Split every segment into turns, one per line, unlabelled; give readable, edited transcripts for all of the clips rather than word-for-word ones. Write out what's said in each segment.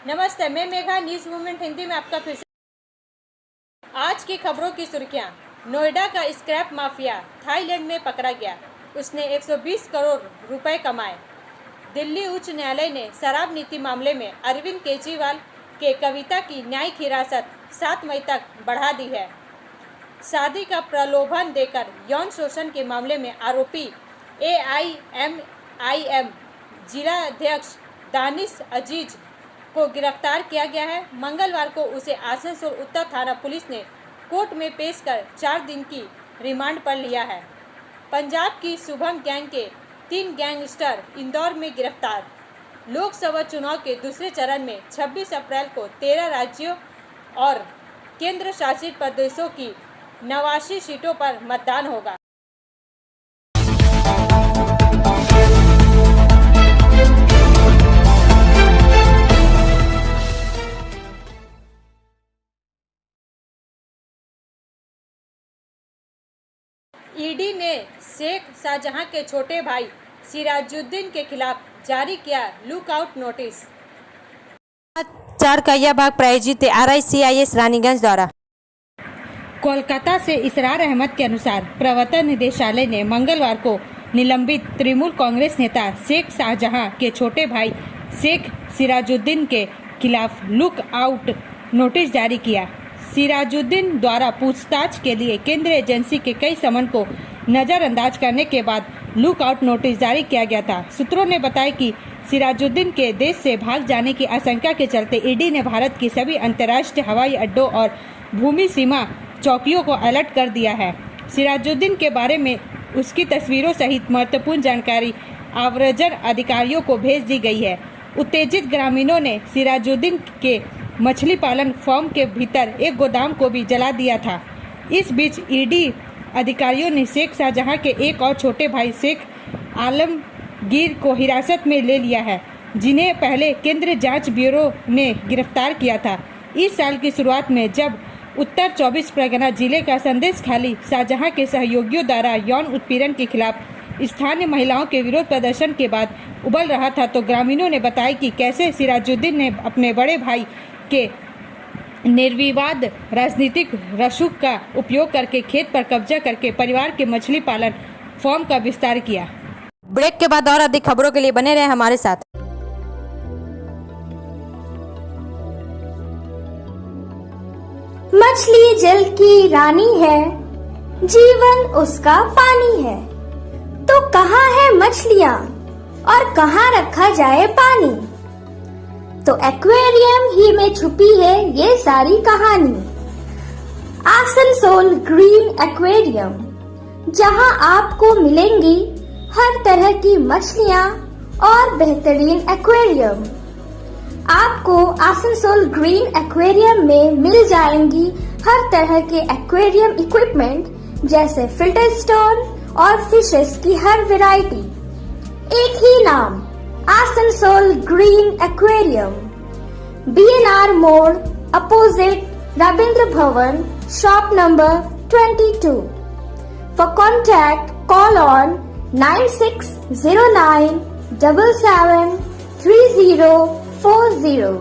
नमस्ते, मैं Megha, news movement Hindi में आपका फिर से। आज की खबरों की सुर्खियां। नोएडा का स्क्रैप माफिया थाईलैंड में पकड़ा गया, उसने 120 करोड़ रुपए कमाए। दिल्ली उच्च न्यायालय ने शराब नीति मामले में अरविंद केजरीवाल के कविता की न्यायिक हिरासत 7 मई तक बढ़ा दी है। शादी का प्रलोभन देकर यौन शोषण के मामले में आरोपी AIMIM जिलाध्यक्ष दानिश अजीज को गिरफ्तार किया गया है। मंगलवार को उसे आसनसोल उत्तर थाना पुलिस ने कोर्ट में पेश कर 4 दिन की रिमांड पर लिया है। पंजाब की शुभम गैंग के 3 गैंगस्टर इंदौर में गिरफ्तार। लोकसभा चुनाव के दूसरे चरण में 26 अप्रैल को 13 राज्यों और केंद्र शासित प्रदेशों की 89 सीटों पर मतदान होगा। ईडी ने शेख शाहजहां के छोटे भाई सिराजुद्दीन के खिलाफ जारी किया लुकआउट नोटिस।
चार कहिया भाग प्रायोजित RICIS रानीगंज द्वारा।
कोलकाता से इसरार अहमद के अनुसार प्रवर्तन निदेशालय ने मंगलवार को निलंबित तृणमूल कांग्रेस नेता शेख शाहजहां के छोटे भाई शेख सिराजुद्दीन के खिलाफ लुकआउट नोटिस जारी किया। सिराजुद्दीन द्वारा पूछताछ के लिए केंद्रीय एजेंसी के कई समन को नजरअंदाज करने के बाद लुकआउट नोटिस जारी किया गया था। सूत्रों ने बताया कि सिराजुद्दीन के देश से भाग जाने की आशंका के चलते ईडी ने भारत की सभी अंतर्राष्ट्रीय हवाई अड्डों और भूमि सीमा चौकियों को अलर्ट कर दिया है। सिराजुद्दीन के बारे में उसकी तस्वीरों सहित महत्वपूर्ण जानकारी आव्रजन अधिकारियों को भेज दी गई है। उत्तेजित ग्रामीणों ने सिराजुद्दीन के मछली पालन फार्म के भीतर एक गोदाम को भी जला दिया था। इस बीच ईडी अधिकारियों ने शेख शाहजहां के एक और छोटे भाई शेख आलमगीर को हिरासत में ले लिया है, जिन्हें पहले केंद्रीय जांच ब्यूरो ने गिरफ्तार किया था। इस साल की शुरुआत में जब उत्तर 24 परगना जिले का संदेश खाली शाहजहां के सहयोगियों द्वारा यौन उत्पीड़न के खिलाफ स्थानीय महिलाओं के विरोध प्रदर्शन के बाद उबल रहा था, तो ग्रामीणों ने बताया कि कैसे सिराजुद्दीन ने अपने बड़े भाई के निर्विवाद राजनीतिक रसूख का उपयोग करके खेत पर कब्जा करके परिवार के मछली पालन फार्म का विस्तार किया।
ब्रेक के बाद और अधिक खबरों के लिए बने रहे हमारे साथ।
मछली जल की रानी है, जीवन उसका पानी है, तो कहाँ है मछलियाँ और कहाँ रखा जाए पानी? तो एक्वेरियम ही में छुपी है ये सारी कहानी। आसनसोल ग्रीन एक्वेरियम, जहां आपको मिलेंगी हर तरह की मछलियां और बेहतरीन एक्वेरियम। आपको आसनसोल ग्रीन एक्वेरियम में मिल जाएंगी हर तरह के एक्वेरियम इक्विपमेंट, जैसे फिल्टर स्टोन और फिशेस की हर वैरायटी। एक ही नाम, आसनसोल ग्रीन एक्वेरियम। BNR मोड़, opposite Ravindra Bhavan, shop number 22। For contact, call on 9609 77 3040।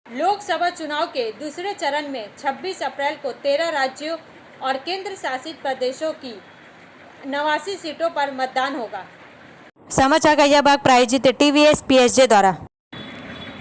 Lok Sabha चुनाव के दूसरे चरण में 26 अप्रैल को 13 राज्यों और केंद्र शासित प्रदेशों की 89 सीटों पर मतदान होगा।
समाचार का यह भाग प्रायोजित TVS PSJ द्वारा।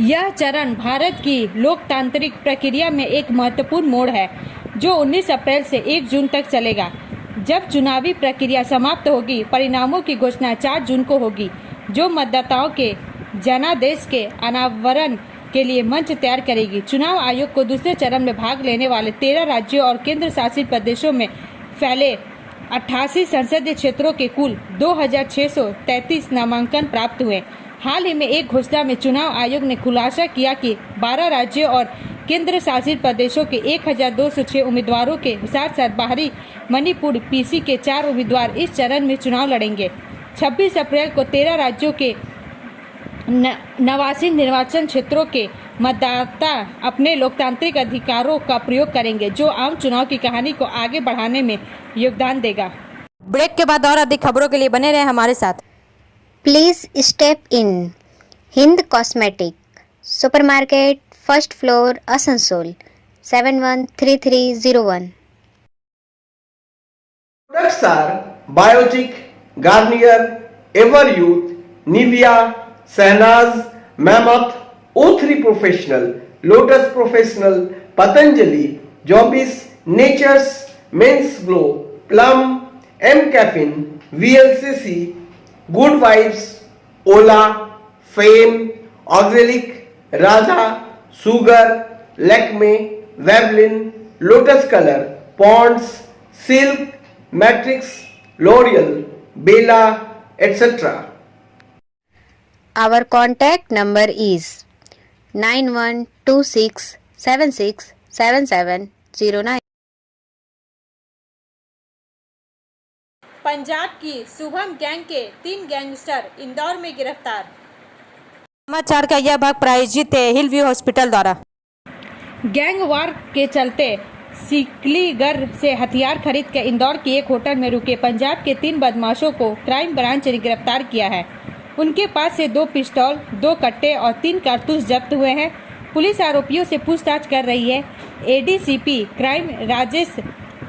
यह चरण भारत की लोकतांत्रिक प्रक्रिया में एक महत्वपूर्ण मोड़ है, जो 19 अप्रैल से 1 जून तक चलेगा। जब चुनावी प्रक्रिया समाप्त होगी, परिणामों की घोषणा 4 जून को होगी, जो मतदाताओं के जनादेश के अनावरण के लिए मंच तैयार करेगी। चुनाव आयोग को दूसरे चरण में भाग लेने वाले 13 राज्यों और केंद्र शासित प्रदेशों में फैले 88 संसदीय क्षेत्रों के कुल 2633 नामांकन प्राप्त हुए। हाल ही में एक घोषणा में चुनाव आयोग ने खुलासा किया कि 12 राज्यों और केंद्र शासित प्रदेशों के 1206 उम्मीदवारों के साथ साथ बाहरी मणिपुर पीसी के 4 उम्मीदवार इस चरण में चुनाव लड़ेंगे। 26 अप्रैल को 13 राज्यों के 89 निर्वाचन क्षेत्रों के मतदाता अपने लोकतांत्रिक अधिकारों का प्रयोग करेंगे, जो आम चुनाव की कहानी को आगे बढ़ाने में योगदान देगा।
ब्रेक के बाद और अधिक खबरों के लिए बने रहे हमारे साथ।
Please step in. Hind Cosmetic, Supermarket, First Floor, Asansol, 713301.
Products are Biotic, Garnier, Ever Youth, Nivea, Sahnaz, Mammoth, O3 Professional, Lotus Professional, Patanjali, Jobis, Nature's, Men's Glow, Plum, M Caffeine, VLCC, Good Vibes, Ola, Fame, Auxilic, Radha, Sugar, Lakme, Vavlin, Lotus Color, Ponds, Silk, Matrix, L'Oreal, Bella, etc.
Our contact number is 9126767709.
Punjab की Shubham gang के 3 gangster Indore में गिरफ्तार।
समाचार का यह भाग प्रायोजित है हिल व्यू हॉस्पिटल द्वारा।
गैंग वार के चलते सिकलीगढ़ से हथियार खरीद कर इंदौर की एक होटल में रुके पंजाब के 3 बदमाशों को क्राइम ब्रांच ने गिरफ्तार किया है। उनके पास से 2 पिस्तौल, 2 कट्टे और 3 कारतूस जब्त हुए हैं। पुलिस आरोपियों से पूछताछ कर रही है। एडीसीपी क्राइम राजेश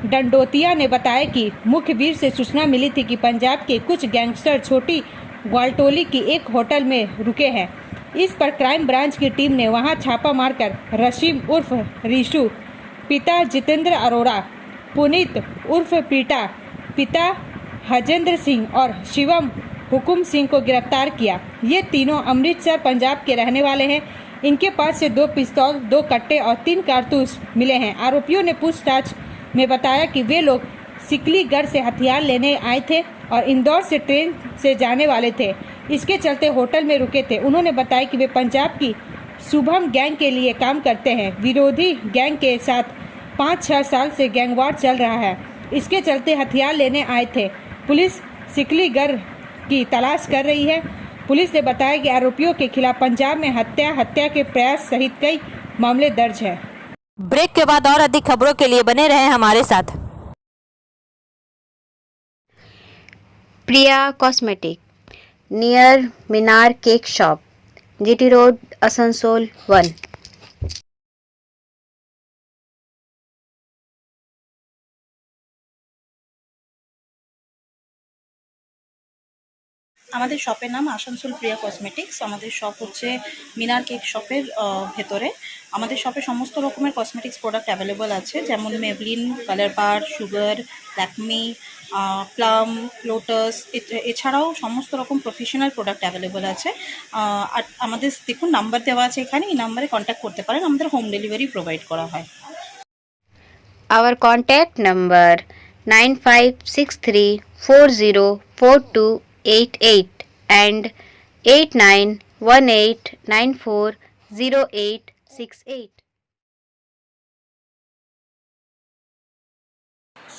डंडोतिया ने बताया कि मुखबिर से सूचना मिली थी कि पंजाब के कुछ गैंगस्टर छोटी ग्वालटोली की एक होटल में रुके हैं। इस पर क्राइम ब्रांच की टीम ने वहां छापा मारकर रशीम उर्फ रिशु, पिता जितेंद्र अरोड़ा, पुनीत उर्फ पीटा, पिता हजेंद्र सिंह और शिवम हुकुम सिंह को गिरफ्तार किया। ये तीनों अमृतसर पंजाब के रहने वाले हैं। इनके पास से 2 पिस्तौल, 2 कट्टे और 3 कारतूस मिले हैं। आरोपियों ने पूछताछ में बताया कि वे लोग सिकलीगढ़ से हथियार लेने आए थे और इंदौर से ट्रेन से जाने वाले थे। इसके चलते होटल में रुके थे। उन्होंने बताया कि वे पंजाब की शुभम गैंग के लिए काम करते हैं। विरोधी गैंग के साथ 5-6 साल से गैंगवार चल रहा है। इसके चलते हथियार लेने आए थे। पुलिस सिकलीगढ़ की तलाश कर रही है। पुलिस ने बताया कि आरोपियों के खिलाफ पंजाब में हत्या के प्रयास सहित कई मामले दर्ज है।
ब्रेक के बाद और अधिक खबरों के लिए बने रहे हमारे साथ।
Priya Cosmetic, near Minar Cake Shop, GT Road, Asansol 1.
আমাদের শপের নাম আসানসোল প্রিয়া কসমেটিক্স। আমাদের শপ হচ্ছে মিনার কেক শপের ভেতরে। আমাদের শপে সমস্ত রকমের কসমেটিক্স প্রোডাক্ট অ্যাভেলেবল আছে, যেমন মেবলিন, কালার বার, সুগার, ল্যাকমি, প্লাম, লোটাস, এছাড়াও সমস্ত রকম প্রফেশনাল প্রোডাক্ট অ্যাভেলেবল আছে। আর আমাদের দেখুন নাম্বার দেওয়া আছে এখানে, এই নাম্বারে কন্ট্যাক্ট করতে পারেন। আমাদের হোম ডেলিভারি প্রোভাইড করা হয়।
Our contact number 9563404288 and 8918940868.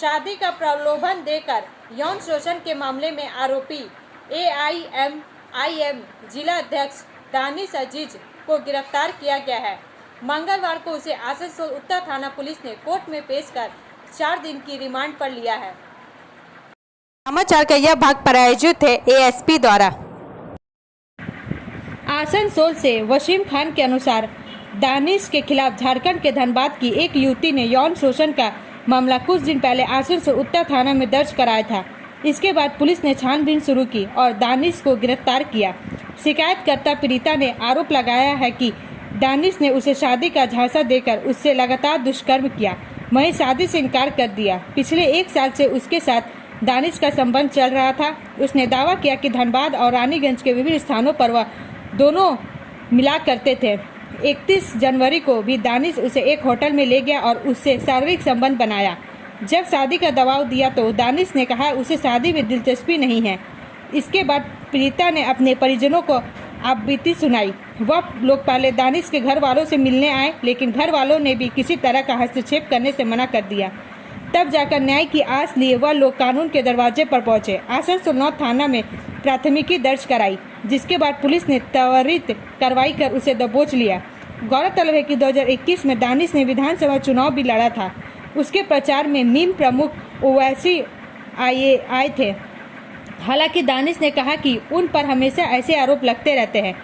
शादी का प्रलोभन देकर यौन शोषण के मामले में आरोपी AIMIM जिला अध्यक्ष दानिश अजीज को गिरफ्तार किया गया है। मंगलवार को उसे आसनसोल उत्तर थाना पुलिस ने कोर्ट में पेश कर 4 दिन की रिमांड पर लिया है।
समाचार का यह भाग प्रायोजित है ASP द्वारा।
आसनसोल से वसीम खान के अनुसार दानिश के खिलाफ झारखंड के धनबाद की एक युवती ने यौन शोषण का मामला कुछ दिन पहले आसनसोल उत्तर थाना में दर्ज कराया था। इसके बाद पुलिस ने छानबीन शुरू की और दानिश को गिरफ्तार किया। शिकायतकर्ता पीड़िता ने आरोप लगाया है कि दानिश ने उसे शादी का झांसा देकर उससे लगातार दुष्कर्म किया, वहीं शादी से इनकार कर दिया। पिछले 1 साल से उसके साथ दानिश का संबंध चल रहा था। उसने दावा किया कि धनबाद और रानीगंज के विभिन्न स्थानों पर वह दोनों मिला करते थे। 31 जनवरी को भी दानिश उसे एक होटल में ले गया और उससे शारीरिक संबंध बनाया। जब शादी का दबाव दिया तो दानिश ने कहा उसे शादी में दिलचस्पी नहीं है। इसके बाद प्रीता ने अपने परिजनों को आपबीती सुनाई। वह लोग पहले दानिश के घर वालों से मिलने आए, लेकिन घर वालों ने भी किसी तरह का हस्तक्षेप करने से मना कर दिया। तब जाकर न्याय की आस लिए वह लोग कानून के दरवाजे पर पहुंचे। आसनसोल नॉर्थ थाना में प्राथमिकी दर्ज कराई, जिसके बाद पुलिस ने त्वरित कार्रवाई कर उसे दबोच लिया। गौरतलब है कि 2021 में दानिश ने विधानसभा चुनाव भी लड़ा था। उसके प्रचार में मीम प्रमुख ओवैसी आए थे। हालांकि दानिश ने कहा कि उन पर हमेशा ऐसे आरोप लगते रहते हैं।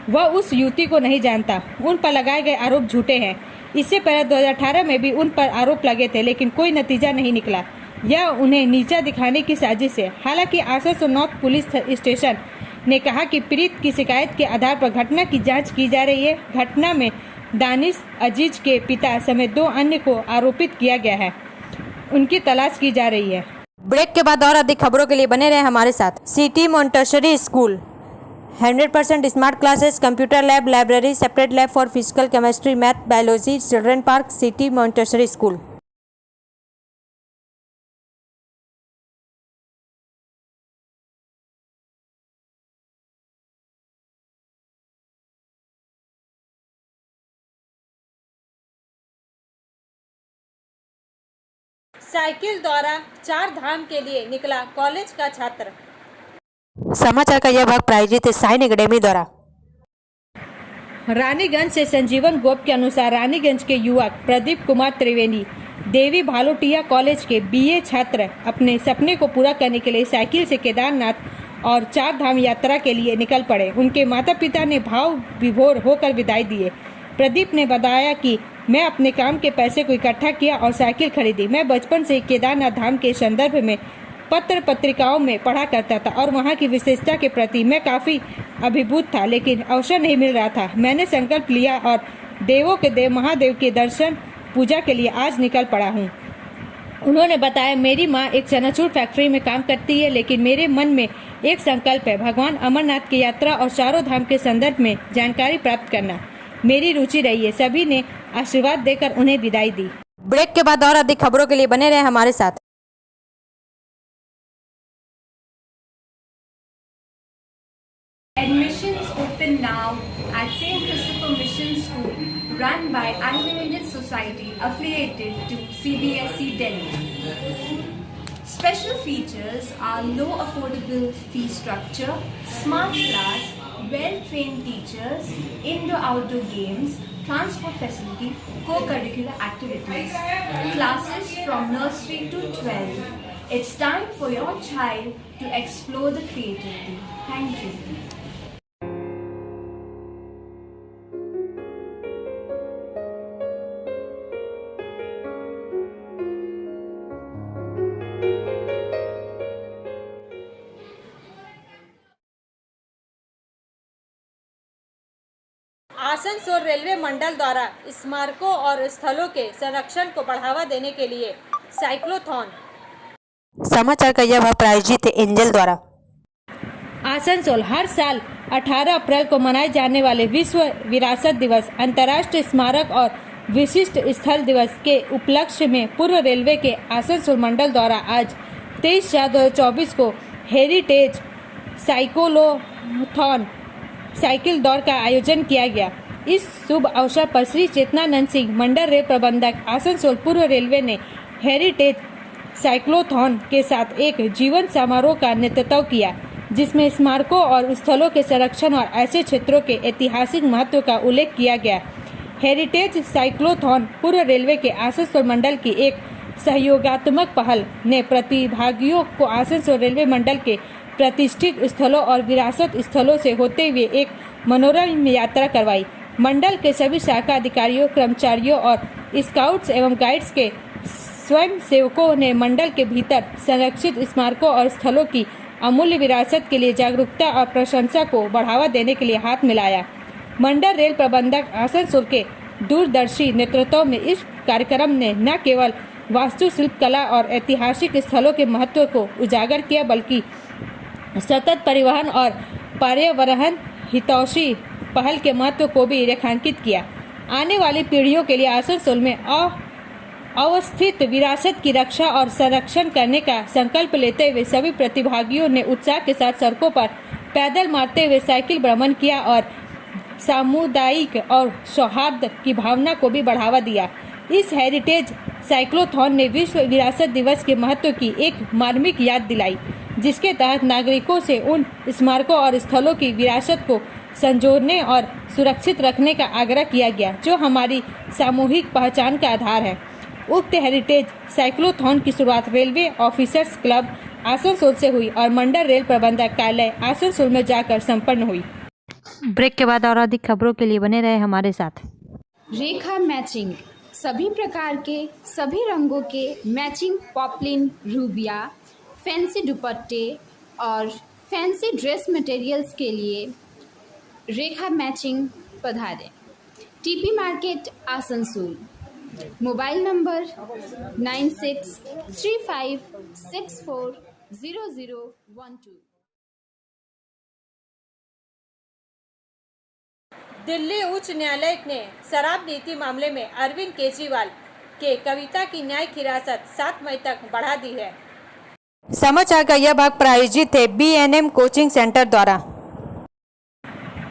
वह उस युवती को नहीं जानता। उन पर लगाए गए आरोप झूठे हैं। इससे पहले 2018 में भी उन पर आरोप लगे थे, लेकिन कोई नतीजा नहीं निकला। यह उन्हें नीचा दिखाने की साजिश है। हालांकि आसनसोल नॉर्थ पुलिस स्टेशन ने कहा कि पीड़ित की शिकायत के आधार पर घटना की जांच की जा रही है। घटना में दानिश अजीज के पिता समेत 2 अन्य को आरोपित किया गया है। उनकी तलाश की जा रही है।
ब्रेक के बाद और अधिक खबरों के लिए बने रहे हमारे साथ। City Montessori school 100% smart classes, computer lab, library, separate lab for physical, chemistry, math, biology, children park, city Montessori school.
Cycle द्वारा 4 धाम के लिए निकला कॉलेज का छात्र।
समाचार का यह भाग प्रायोजित है साइन एकेडमी द्वारा।
रानीगंज से संजीवन गोप के अनुसार रानीगंज के युवक प्रदीप कुमार त्रिवेदी देवी भालोटिया कॉलेज के बीए छात्र अपने सपने को पूरा करने के लिए साइकिल से केदारनाथ और 4 धाम यात्रा के लिए निकल पड़े। उनके माता पिता ने भाव विभोर होकर विदाई दिए। प्रदीप ने बताया कि मैं अपने काम के पैसे को इकट्ठा किया और साइकिल खरीदी। मैं बचपन से केदारनाथ धाम के संदर्भ में पत्र पत्रिकाओं में पढ़ा करता था और वहां की विशेषता के प्रति मैं काफ़ी अभिभूत था, लेकिन अवसर नहीं मिल रहा था। मैंने संकल्प लिया और देवों के देव महादेव के दर्शन पूजा के लिए आज निकल पड़ा हूं। उन्होंने बताया, मेरी मां एक चनाचूर फैक्ट्री में काम करती है, लेकिन मेरे मन में एक संकल्प है, भगवान अमरनाथ की यात्रा और चारों धाम के संदर्भ में जानकारी प्राप्त करना मेरी रुचि रही है। सभी ने आशीर्वाद देकर उन्हें विदाई दी।
ब्रेक के बाद और अधिक खबरों के लिए बने रहे हमारे साथ।
Admissions open now at St. Christopher Mission School, run by Unlimited Society affiliated to CBSE Delhi. Special features are low affordable fee structure, smart class, well-trained teachers, indoor-outdoor games, transport facility, co-curricular activities, classes from nursery to 12. It's time for your child to explore the creativity. Thank you.
Asansol railway मंडल द्वारा स्मारकों और स्थलों के संरक्षण को बढ़ावा देने के लिए साइक्लोथॉन।
समाचार का यह भाग प्रायोजित है एंजल द्वारा।
आसनसोल हर साल 18 अप्रैल को मनाए जाने वाले विश्व विरासत दिवस, अंतर्राष्ट्रीय स्मारक और विशिष्ट स्थल दिवस के उपलक्ष्य में पूर्व रेलवे के आसनसोल मंडल द्वारा आज 23/4/2024 को हेरिटेज साइक्लोथॉन साइकिल दौड़ का आयोजन किया गया। इस शुभ अवसर पर श्री चेतनानंद सिंह मंडल रेल प्रबंधक आसनसोल पूर्व रेलवे ने हेरिटेज साइक्लोथॉन के साथ एक जीवन समारोह का नेतृत्व किया, जिसमें स्मारकों और स्थलों के संरक्षण और ऐसे क्षेत्रों के ऐतिहासिक महत्व का उल्लेख किया गया। हेरिटेज साइक्लोथॉन पूर्व रेलवे के आसनसोल मंडल की एक सहयोगात्मक पहल ने प्रतिभागियों को आसनसोल रेलवे मंडल के प्रतिष्ठित स्थलों और विरासत स्थलों से होते हुए एक मनोरम यात्रा करवाई। मंडल के सभी शाखा अधिकारियों, कर्मचारियों और स्काउट्स एवं गाइड्स के स्वयं सेवकों ने मंडल के भीतर संरक्षित स्मारकों और स्थलों की अमूल्य विरासत के लिए जागरूकता और प्रशंसा को बढ़ावा देने के लिए हाथ मिलाया। मंडल रेल प्रबंधक आसनसोल के दूरदर्शी नेतृत्व में इस कार्यक्रम ने न केवल वास्तुशिल्प कला और ऐतिहासिक स्थलों के महत्व को उजागर किया, बल्कि सतत परिवहन और पर्यावरण हितैषी पहल के महत्व को भी रेखांकित किया। आने वाली पीढ़ियों के लिए आसनसोल में अवस्थित विरासत की रक्षा और संरक्षण करने का संकल्प लेते हुए सभी प्रतिभागियों ने उत्साह के साथ सड़कों पर पैदल मारते हुए साइकिल भ्रमण किया और सामुदायिक और सौहार्द की भावना को भी बढ़ावा दिया। इस हेरिटेज साइक्लोथॉन ने विश्व विरासत दिवस के महत्व की एक मार्मिक याद दिलाई, जिसके तहत नागरिकों से उन स्मारकों और स्थलों की विरासत को संजोने और सुरक्षित रखने का आग्रह किया गया जो हमारी सामूहिक पहचान का आधार है। उक्त हेरिटेज साइक्लोथॉन की शुरुआत रेलवे ऑफिसर्स क्लब आसनसोल से हुई और मंडल रेल प्रबंधक कार्यालय आसनसोल में जाकर संपन्न हुई।
ब्रेक के बाद और अधिक खबरों के लिए बने रहे हमारे साथ।
रेखा मैचिंग, सभी प्रकार के सभी रंगों के मैचिंग पॉपलिन, रूबिया, फैंसी दुपट्टे और फैंसी ड्रेस मटेरियल्स के लिए रेखा मैचिंग पधारें। TP market Asansol. Mobile number 9635640012।
Delhi उच्च न्यायालय ने शराब नीति मामले में अरविंद केजरीवाल के कविता की न्यायिक हिरासत 7 मई तक बढ़ा दी है।
समाचार का यह भाग प्रायोजित है BNM कोचिंग सेंटर द्वारा।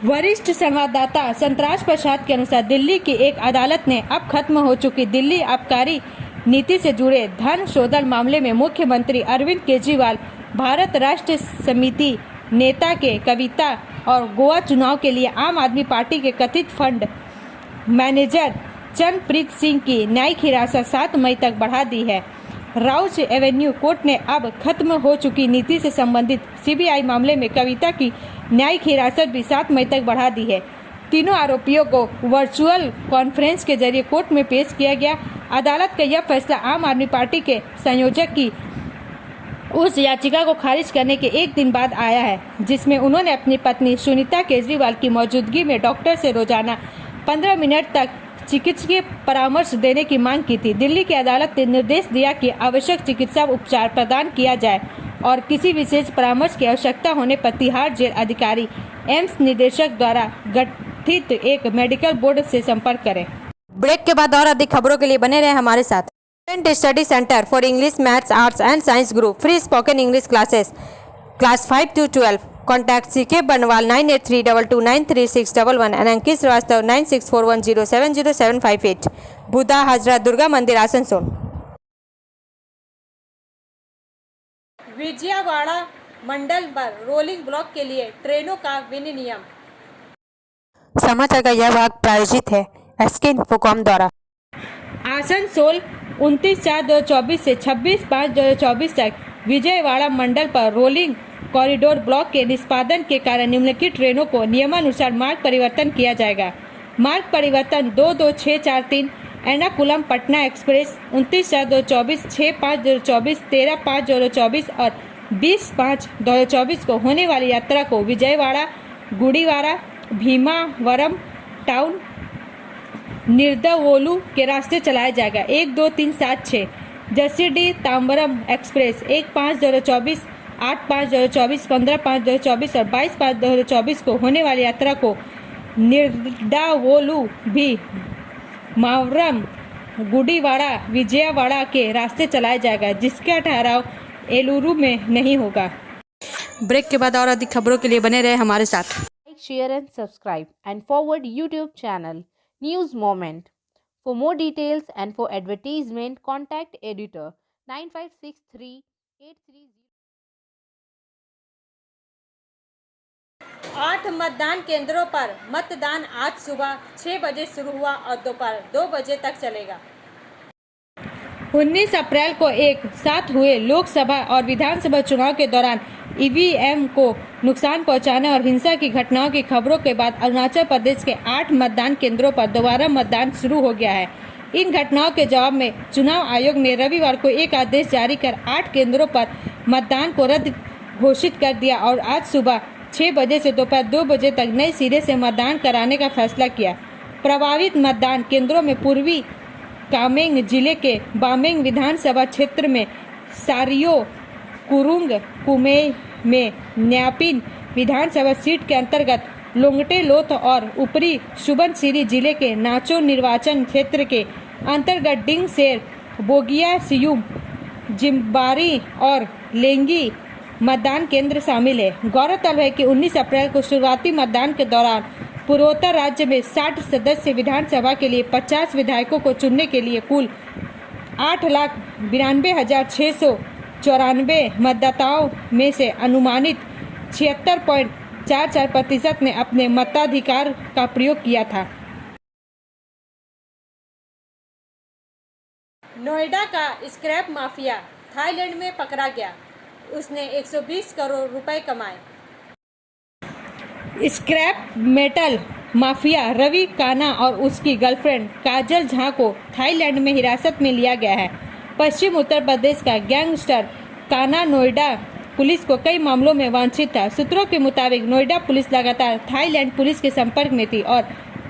वरिष्ठ संवाददाता संतराज प्रसाद के अनुसार दिल्ली की एक अदालत ने अब खत्म हो चुकी दिल्ली आबकारी नीति से जुड़े धन शोधन मामले में मुख्यमंत्री अरविंद केजरीवाल, भारत राष्ट्र समिति नेता के कविता और गोवा चुनाव के लिए आम आदमी पार्टी के कथित फंड मैनेजर चरणप्रीत सिंह की न्यायिक हिरासत 7 मई तक बढ़ा दी है। राउज एवेन्यू कोर्ट ने अब खत्म हो चुकी नीति से संबंधित CBI मामले में कविता की न्यायिक हिरासत भी 7 मई तक बढ़ा दी है। तीनों आरोपियों को वर्चुअल कॉन्फ्रेंस के जरिए कोर्ट में पेश किया गया। अदालत का यह फैसला आम आदमी पार्टी के संयोजक की उस याचिका को खारिज करने के एक दिन बाद आया है, जिसमें उन्होंने अपनी पत्नी सुनीता केजरीवाल की मौजूदगी में डॉक्टर से रोजाना 15 मिनट तक चिकित्सकीय परामर्श देने की मांग की थी। दिल्ली की अदालत ने निर्देश दिया कि आवश्यक चिकित्सा उपचार प्रदान किया जाए और किसी विशेष परामर्श की आवश्यकता होने पर तिहाड़ जेल अधिकारी एम्स निदेशक द्वारा गठित एक मेडिकल बोर्ड से संपर्क करें।
ब्रेक के बाद और अधिक खबरों के लिए बने रहे हमारे साथ। Student study centre for English, maths, arts and science group free spoken English classes class 5 to 12। Contact CK बनवाल 9832293611 एंड अंकित श्रीवास्तव 9641070758। बुधा हाजरा दुर्गा मंदिर आसनसोल।
विजयवाड़ा मंडल पर रोलिंग ब्लॉक के लिए ट्रेनों का विनियम।
समाचार का यह भाग प्रायोजित है SK इन्फोकॉम द्वारा।
आसनसोल 29/4/2024 से 26/5/2024 तक विजयवाड़ा मंडल पर रोलिंग कॉरिडोर ब्लॉक के निष्पादन के कारण निम्नलिखित ट्रेनों को नियमानुसार मार्ग परिवर्तन किया जाएगा। मार्ग परिवर्तन 22643 एर्नाकुलम पटना एक्सप्रेस 29/4/2024, 6/5/2024, 13/5/2024 और 20/5/2024 को होने वाली यात्रा को विजयवाड़ा, गुड़ीवाड़ा, भीमावरम टाउन, निर्दवोलू के रास्ते चलाया जाएगा। 1, 2, 3, 7, 6 जसीडी तांबरम एक्सप्रेस 1/5/2024, 8/5/2024, 15/5/2024 और 22/5/2024 को होने वाली यात्रा को निर्दावोलू भी मावरम, गुड़ीवाड़ा, विजयवाड़ा के रास्ते चलाया जाएगा, जिसका ठहराव एलुरु में नहीं होगा।
ब्रेक के बाद और अधिक खबरों के लिए बने रहे हमारे साथ।
Like, share and subscribe and forward YouTube channel News Moment. For more details and for advertisement, contact editor 956383.
8 मतदान केंद्रों पर मतदान आज सुबह 6 बजे शुरू हुआ और दोपहर 2 बजे तक चलेगा। 19 अप्रैल को एक साथ हुए लोकसभा और विधानसभा चुनाव के दौरान EVM को नुकसान पहुंचाने और हिंसा की घटनाओं की खबरों के बाद अरुणाचल प्रदेश के 8 मतदान केंद्रों पर दोबारा मतदान शुरू हो गया है। इन घटनाओं के जवाब में चुनाव आयोग ने रविवार को एक आदेश जारी कर 8 केंद्रों पर मतदान को रद्द घोषित कर दिया और आज सुबह 6 बजे से दोपहर 2 बजे तक नए सिरे से मतदान कराने का फैसला किया। प्रभावित मतदान केंद्रों में पूर्वी कामेंग जिले के बामेंग विधानसभा क्षेत्र में सारियो, कुरुंग कुमे में न्यापिन विधानसभा सीट के अंतर्गत लोंगटे लोथ और ऊपरी सुबनसिरी जिले के नाचो निर्वाचन क्षेत्र के अंतर्गत डिंग सेर बोगिया सियूम, जिम्बारी और लेंगी मतदान केंद्र शामिल है। गौरतलब है कि 19 अप्रैल को शुरुआती मतदान के दौरान पूर्वोत्तर राज्य में 60 सदस्य विधानसभा के लिए 50 विधायकों को चुनने के लिए कुल 8,92,694 मतदाताओं में से अनुमानित 76.44% ने अपने मताधिकार का प्रयोग किया था। नोएडा का स्क्रैप माफिया थाईलैंड में पकड़ा गया। उसने 120 करोड़ रुपए कमाए। स्क्रैप मेटल माफिया रवि काना और उसकी गर्लफ्रेंड काजल झा को थाईलैंड में हिरासत में लिया गया है। पश्चिम उत्तर प्रदेश का गैंगस्टर काना नोएडा पुलिस को कई मामलों में वांछित था। सूत्रों के मुताबिक नोएडा पुलिस लगातार थाईलैंड पुलिस के संपर्क में थी और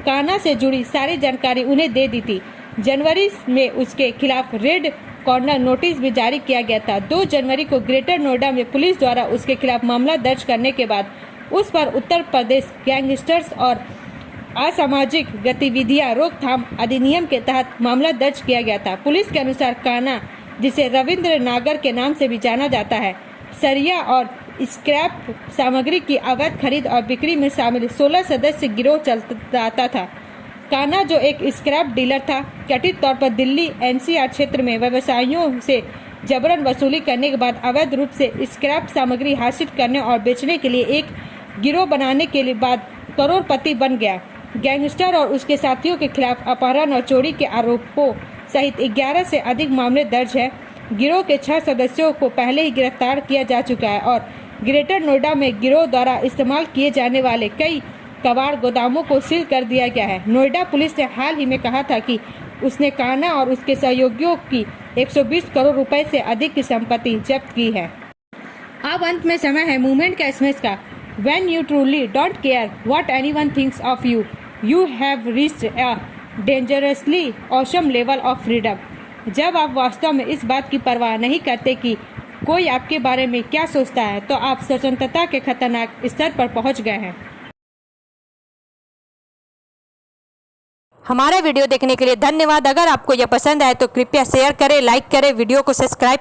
काना से जुड़ी सारी जानकारी उन्हें दे दी थी। जनवरी में उसके खिलाफ रेड कॉर्नर नोटिस भी जारी किया गया था। 2 जनवरी को ग्रेटर नोएडा में पुलिस द्वारा उसके खिलाफ मामला दर्ज करने के बाद उस पर उत्तर प्रदेश गैंगस्टर्स और असामाजिक गतिविधियां रोकथाम अधिनियम के तहत मामला दर्ज किया गया था। पुलिस के अनुसार काना, जिसे रविंद्र नागर के नाम से भी जाना जाता है, सरिया और स्क्रैप सामग्री की अवैध खरीद और बिक्री में शामिल 16 सदस्य गिरोह चलाता था। काना, जो एक स्क्रैप डीलर था, कथित तौर पर दिल्ली एनसीआर क्षेत्र में व्यवसायियों से जबरन वसूली करने के बाद अवैध रूप से स्क्रैप सामग्री हासिल करने और बेचने के लिए एक गिरोह बनाने के बाद करोड़पति बन गया। गैंगस्टर और उसके साथियों के खिलाफ अपहरण और चोरी के आरोपों सहित 11 से अधिक मामले दर्ज है। गिरोह के 6 सदस्यों को पहले ही गिरफ्तार किया जा चुका है और ग्रेटर नोएडा में गिरोह द्वारा इस्तेमाल किए जाने वाले कई कबाड़ गोदामों को सील कर दिया गया है। नोएडा पुलिस ने हाल ही में कहा था कि उसने काना और उसके सहयोगियों की 120 करोड़ रुपए से अधिक की संपत्ति जब्त की है। अब अंत में समय है मूवमेंट का एसएमएस का। When you truly don't care what anyone thinks of you, you have reached a dangerously awesome level of freedom. जब आप वास्तव में इस बात की परवाह नहीं करते कि कोई आपके बारे में क्या सोचता है, तो आप स्वतंत्रता के खतरनाक स्तर पर पहुंच गए हैं।
हमारा वीडियो देखने के लिए धन्यवाद। अगर आपको यह पसंद आए तो कृपया शेयर करें, लाइक करें, वीडियो को सब्सक्राइब